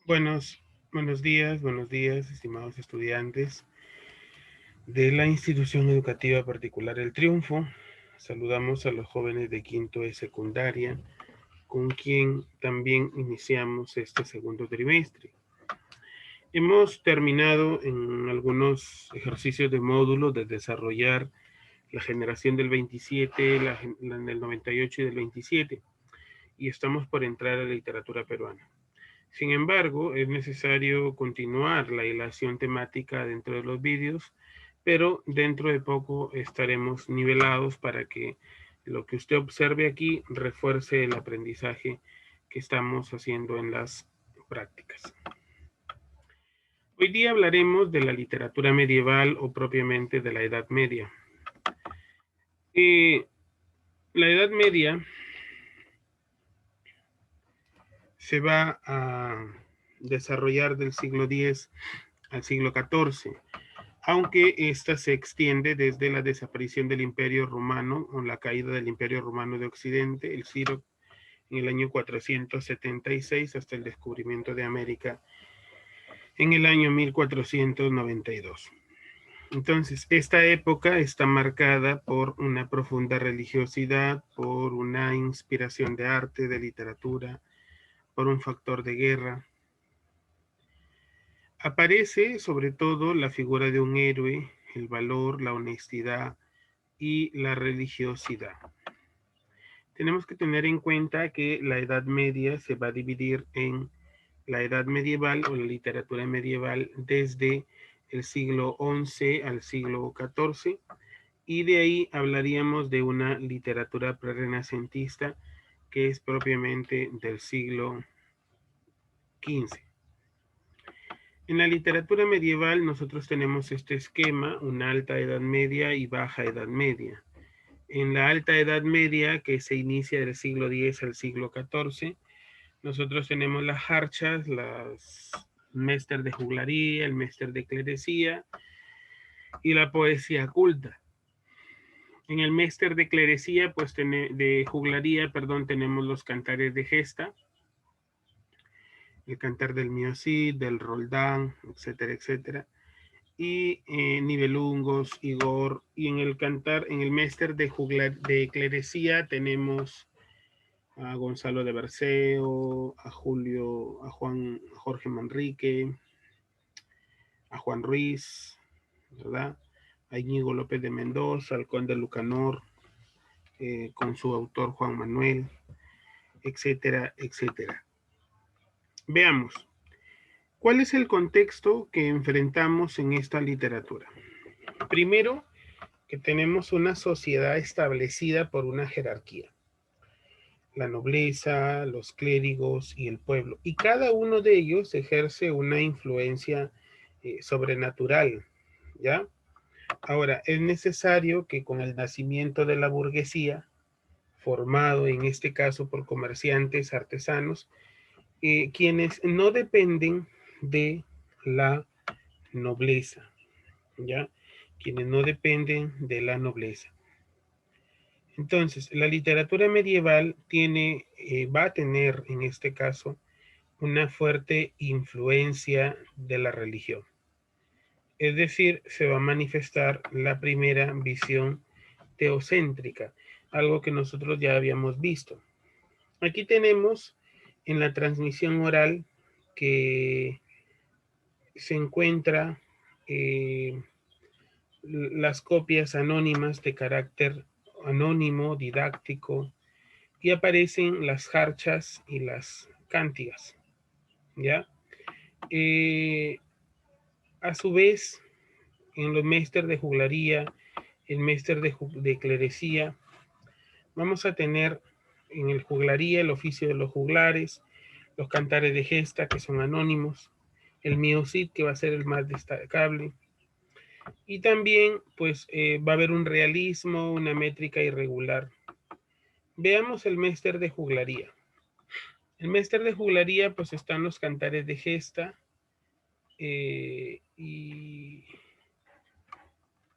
Buenos, buenos días, estimados estudiantes de la institución educativa particular El Triunfo. Saludamos a los jóvenes de quinto de secundaria, con quien también iniciamos este segundo trimestre. Hemos terminado en algunos ejercicios de módulo de desarrollar la generación del 27, la del 98 y del 27, y estamos por entrar a la literatura peruana. Sin embargo, es necesario continuar la hilación temática dentro de los vídeos, pero dentro de poco estaremos nivelados para que lo que usted observe aquí refuerce el aprendizaje que estamos haciendo en las prácticas. Hoy día hablaremos de la literatura medieval o propiamente de la Edad Media. La Edad Media se va a desarrollar del siglo X al siglo XIV, aunque esta se extiende desde la desaparición del Imperio Romano o la caída del Imperio Romano de Occidente, el Ciro, en el año 476 hasta el descubrimiento de América en el año 1492. Entonces, esta época está marcada por una profunda religiosidad, por una inspiración de arte, de literatura, por un factor de guerra. Aparece sobre todo la figura de un héroe, el valor, la honestidad y la religiosidad. Tenemos que tener en cuenta que la Edad Media se va a dividir en la Edad Medieval o la literatura medieval desde el siglo XI al siglo XIV, y de ahí hablaríamos de una literatura prerenacentista que es propiamente del siglo XV. En la literatura medieval nosotros tenemos este esquema, una alta edad media y baja edad media. En la alta edad media, que se inicia del siglo X al siglo XIV, nosotros tenemos las jarchas, las mester de juglaría, el mester de clerecía y la poesía culta. En el mester de clerecía, pues de juglaría, perdón, tenemos los cantares de gesta, el cantar del Miocid, del Roldán, etcétera, etcétera. Y nivelungos, Igor, y en el cantar, en el mester de clerecía tenemos a Gonzalo de Berceo, a Julio, a Jorge Manrique, a Juan Ruiz, ¿verdad? A Íñigo López de Mendoza, al conde Lucanor, con su autor Juan Manuel, etcétera, etcétera. Veamos, ¿cuál es el contexto que enfrentamos en esta literatura? Primero, que tenemos una sociedad establecida por una jerarquía, la nobleza, los clérigos y el pueblo, y cada uno de ellos ejerce una influencia sobrenatural, ¿ya? Ahora, es necesario que con el nacimiento de la burguesía, formado en este caso por comerciantes, artesanos, quienes no dependen de la nobleza, ¿ya? Quienes no dependen de la nobleza. Entonces, la literatura medieval va a tener en este caso una fuerte influencia de la religión. Es decir, se va a manifestar la primera visión teocéntrica, algo que nosotros ya habíamos visto. Aquí tenemos en la transmisión oral que se encuentra las copias anónimas de carácter anónimo, didáctico, y aparecen las jarchas y las cántigas, ¿ya? Eh, a su vez, en los mester de juglaría, el mester de clerecía, vamos a tener en el juglaría el oficio de los juglares, los cantares de gesta que son anónimos, el miocid que va a ser el más destacable, y también pues va a haber un realismo, una métrica irregular. Veamos el mester de juglaría. El mester de juglaría pues están los cantares de gesta y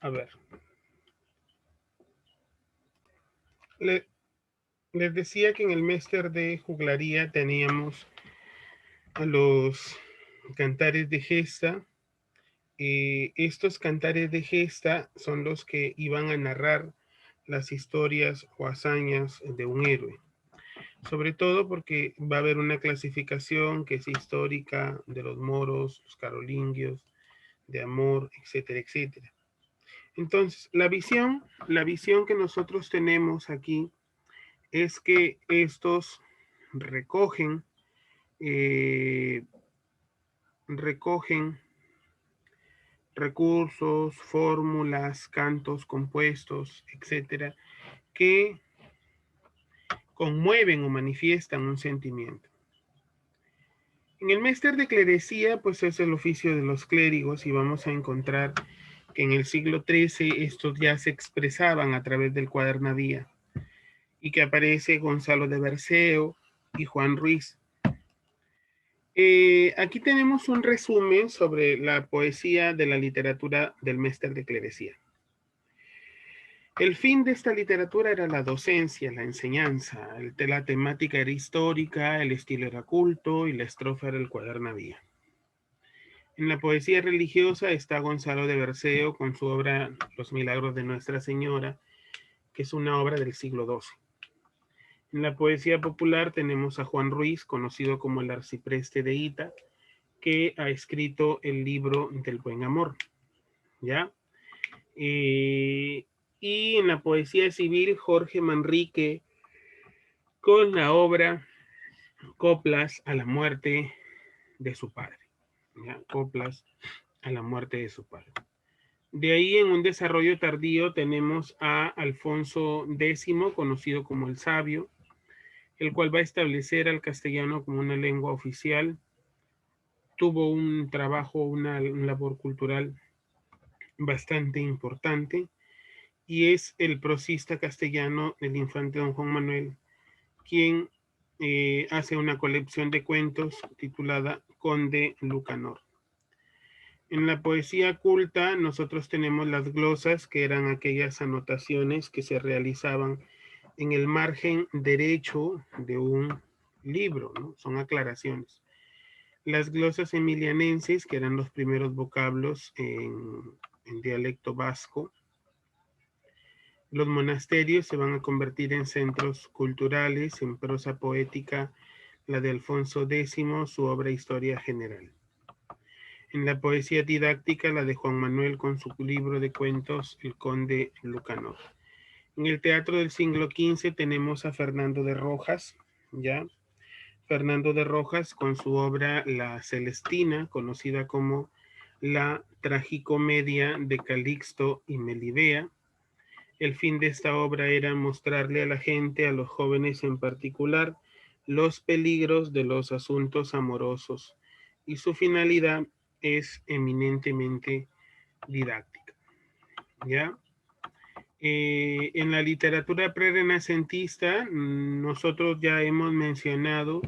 a ver, les decía que en el mester de juglaría teníamos a los cantares de gesta. Estos cantares de gesta son los que iban a narrar las historias o hazañas de un héroe. Sobre todo porque va a haber una clasificación que es histórica de los moros, los carolingios, de amor, etcétera, etcétera. Entonces, la visión que nosotros tenemos aquí es que estos recogen, eh, recogen recursos, fórmulas, cantos compuestos, etcétera, que conmueven o manifiestan un sentimiento. En el Mester de Clerecía, pues es el oficio de los clérigos y vamos a encontrar que en el siglo XIII estos ya se expresaban a través del cuadernavía y que aparece Gonzalo de Berceo y Juan Ruiz. Aquí tenemos un resumen sobre la poesía de la literatura del Mester de Clerecía. El fin de esta literatura era la docencia, la enseñanza. La temática era histórica, el estilo era culto y la estrofa era el cuadernavía. En la poesía religiosa está Gonzalo de Berceo con su obra Los Milagros de Nuestra Señora, que es una obra del siglo XII. En la poesía popular tenemos a Juan Ruiz, conocido como el arcipreste de Ita, que ha escrito el libro del buen amor. ¿Ya? Y en la poesía civil, Jorge Manrique, con la obra Coplas a la muerte de su padre. ¿Ya? Coplas a la muerte de su padre. De ahí, en un desarrollo tardío, tenemos a Alfonso X, conocido como el Sabio, el cual va a establecer al castellano como una lengua oficial. Tuvo un trabajo, una labor cultural bastante importante y es el prosista castellano del infante don Juan Manuel, quien hace una colección de cuentos titulada Conde Lucanor. En la poesía culta nosotros tenemos las glosas, que eran aquellas anotaciones que se realizaban en el margen derecho de un libro, ¿no? Son aclaraciones. Las glosas emilianenses, que eran los primeros vocablos en dialecto vasco. Los monasterios se van a convertir en centros culturales, en prosa poética, la de Alfonso X, su obra Historia General. En la poesía didáctica, la de Juan Manuel con su libro de cuentos, El Conde Lucanor. En el teatro del siglo XV tenemos a Fernando de Rojas, ¿ya? Fernando de Rojas con su obra La Celestina, conocida como la tragicomedia de Calixto y Melibea. El fin de esta obra era mostrarle a la gente, a los jóvenes en particular, los peligros de los asuntos amorosos y su finalidad es eminentemente didáctica. ¿Ya? En la literatura prerrenacentista, nosotros ya hemos mencionado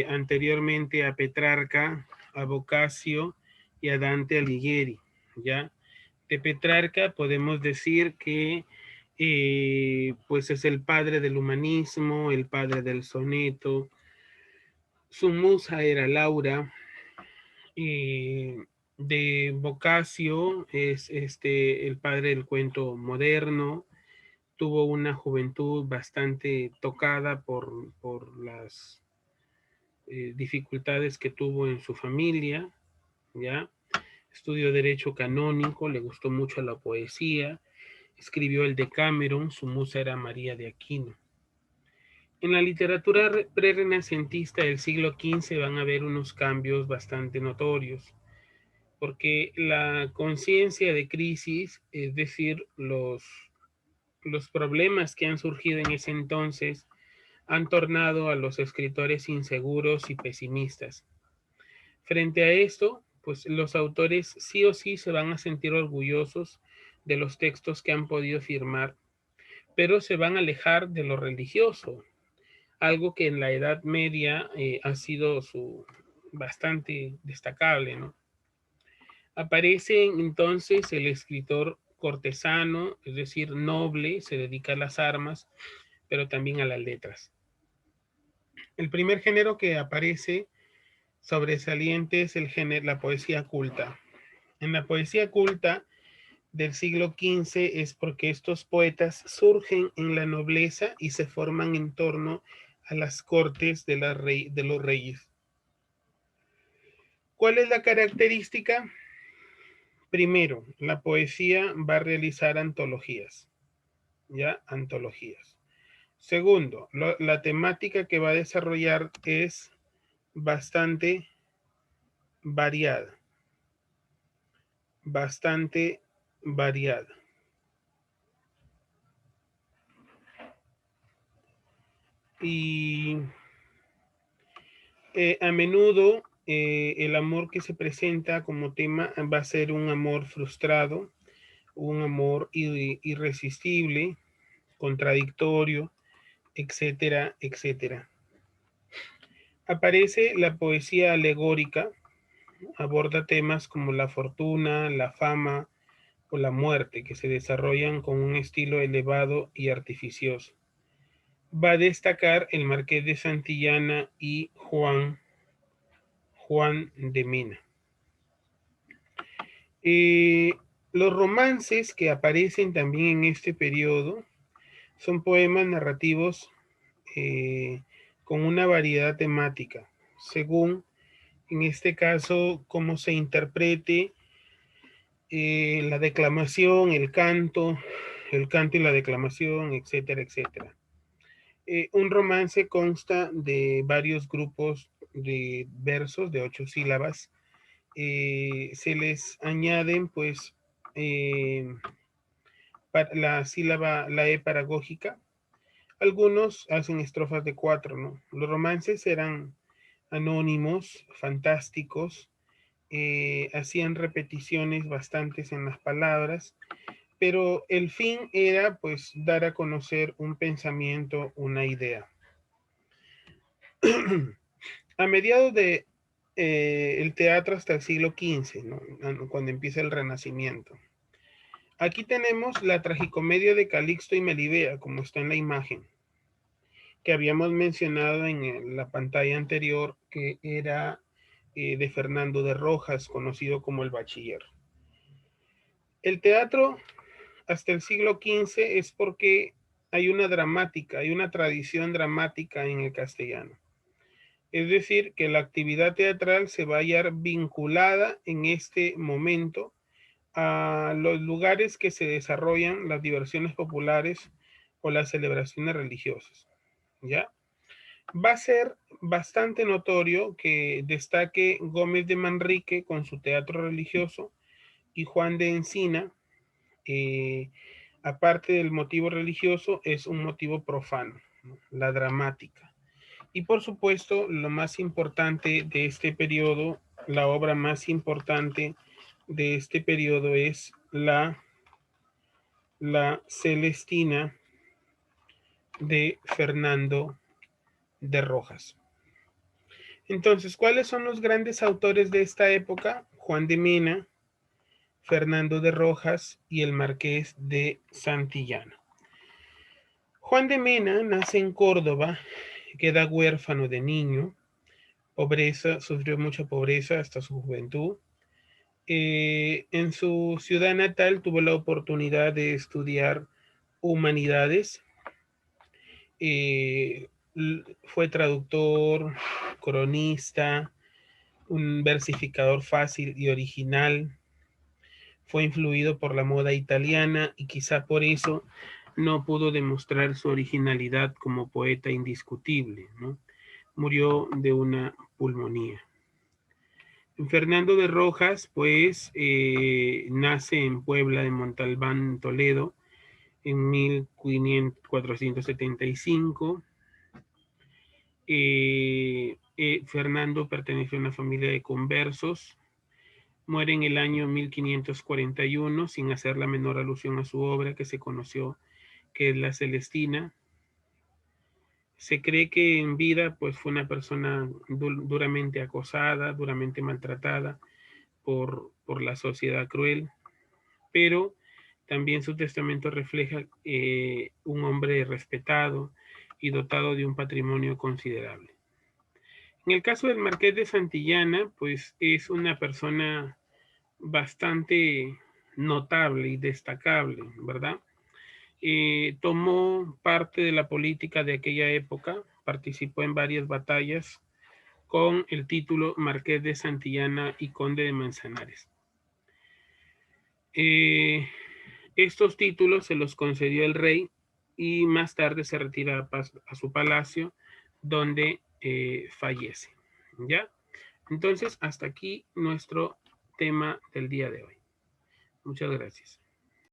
anteriormente a Petrarca, a Boccaccio y a Dante Alighieri. ¿Ya? De Petrarca podemos decir que pues es el padre del humanismo, el padre del soneto. Su musa era Laura. De Boccaccio es el padre del cuento moderno. Tuvo una juventud bastante tocada por las dificultades que tuvo en su familia, ¿ya? Estudió Derecho Canónico, le gustó mucho la poesía, escribió el Decameron, su musa era María de Aquino. En la literatura prerrenacentista del siglo XV van a haber unos cambios bastante notorios, porque la conciencia de crisis, es decir, los problemas que han surgido en ese entonces, han tornado a los escritores inseguros y pesimistas. Frente a esto, pues los autores sí o sí se van a sentir orgullosos de los textos que han podido firmar, pero se van a alejar de lo religioso, algo que en la Edad Media ha sido bastante destacable, ¿no? Aparece entonces el escritor cortesano, es decir, noble, se dedica a las armas, pero también a las letras. El primer género que aparece sobresaliente es el género, la poesía culta. En la poesía culta del siglo XV es porque estos poetas surgen en la nobleza y se forman en torno a las cortes de los reyes. ¿Cuál es la característica? Primero, la poesía va a realizar antologías, ¿ya? Antologías. Segundo, la temática que va a desarrollar es bastante variada, bastante variada. Y a menudo el amor que se presenta como tema va a ser un amor frustrado, un amor irresistible, contradictorio, etcétera, etcétera. Aparece la poesía alegórica, aborda temas como la fortuna, la fama o la muerte, que se desarrollan con un estilo elevado y artificioso. Va a destacar el Marqués de Santillana y Juan de Mena. Los romances que aparecen también en este periodo son poemas narrativos con una variedad temática, según, en este caso, cómo se interprete la declamación, el canto y la declamación, etcétera, etcétera. Un romance consta de varios grupos de versos de 8 sílabas. Se les añaden, pues, la sílaba, la E paragógica. Algunos hacen estrofas de 4, ¿no? Los romances eran anónimos, fantásticos, hacían repeticiones bastantes en las palabras, pero el fin era pues dar a conocer un pensamiento, una idea. A mediados de el teatro hasta el siglo XV, ¿no? Cuando empieza el Renacimiento. Aquí tenemos la tragicomedia de Calixto y Melibea, como está en la imagen, que habíamos mencionado en la pantalla anterior, que era de Fernando de Rojas, conocido como el Bachiller. El teatro hasta el siglo XV es porque hay una tradición dramática en el castellano. Es decir, que la actividad teatral se va a hallar vinculada en este momento a los lugares que se desarrollan las diversiones populares o las celebraciones religiosas. ¿Ya? Va a ser bastante notorio que destaque Gómez de Manrique con su teatro religioso y Juan de Encina, aparte del motivo religioso, es un motivo profano, ¿no? La dramática. Y por supuesto, lo más importante de este periodo, la obra más importante de este periodo es la Celestina de Fernando de Rojas. Entonces, ¿cuáles son los grandes autores de esta época? Juan de Mena, Fernando de Rojas y el Marqués de Santillana. Juan de Mena nace en Córdoba, queda huérfano de niño, sufrió mucha pobreza hasta su juventud. En su ciudad natal tuvo la oportunidad de estudiar humanidades. Fue traductor, cronista, un versificador fácil y original. Fue influido por la moda italiana y quizá por eso no pudo demostrar su originalidad como poeta indiscutible, ¿no? Murió de una pulmonía. Fernando de Rojas, pues, nace en Puebla de Montalbán, Toledo, en 1475. Fernando perteneció a una familia de conversos. Muere en el año 1541 sin hacer la menor alusión a su obra, que se conoció, que es la Celestina. Se cree que en vida pues fue una persona duramente acosada, duramente maltratada por la sociedad cruel, pero también su testamento refleja un hombre respetado y dotado de un patrimonio considerable. En el caso del Marqués de Santillana, pues es una persona bastante notable y destacable, ¿verdad? Tomó parte de la política de aquella época, participó en varias batallas con el título Marqués de Santillana y Conde de Manzanares. Estos títulos se los concedió el rey y más tarde se retira a su palacio donde fallece. ¿Ya? Entonces, hasta aquí nuestro tema del día de hoy. Muchas gracias.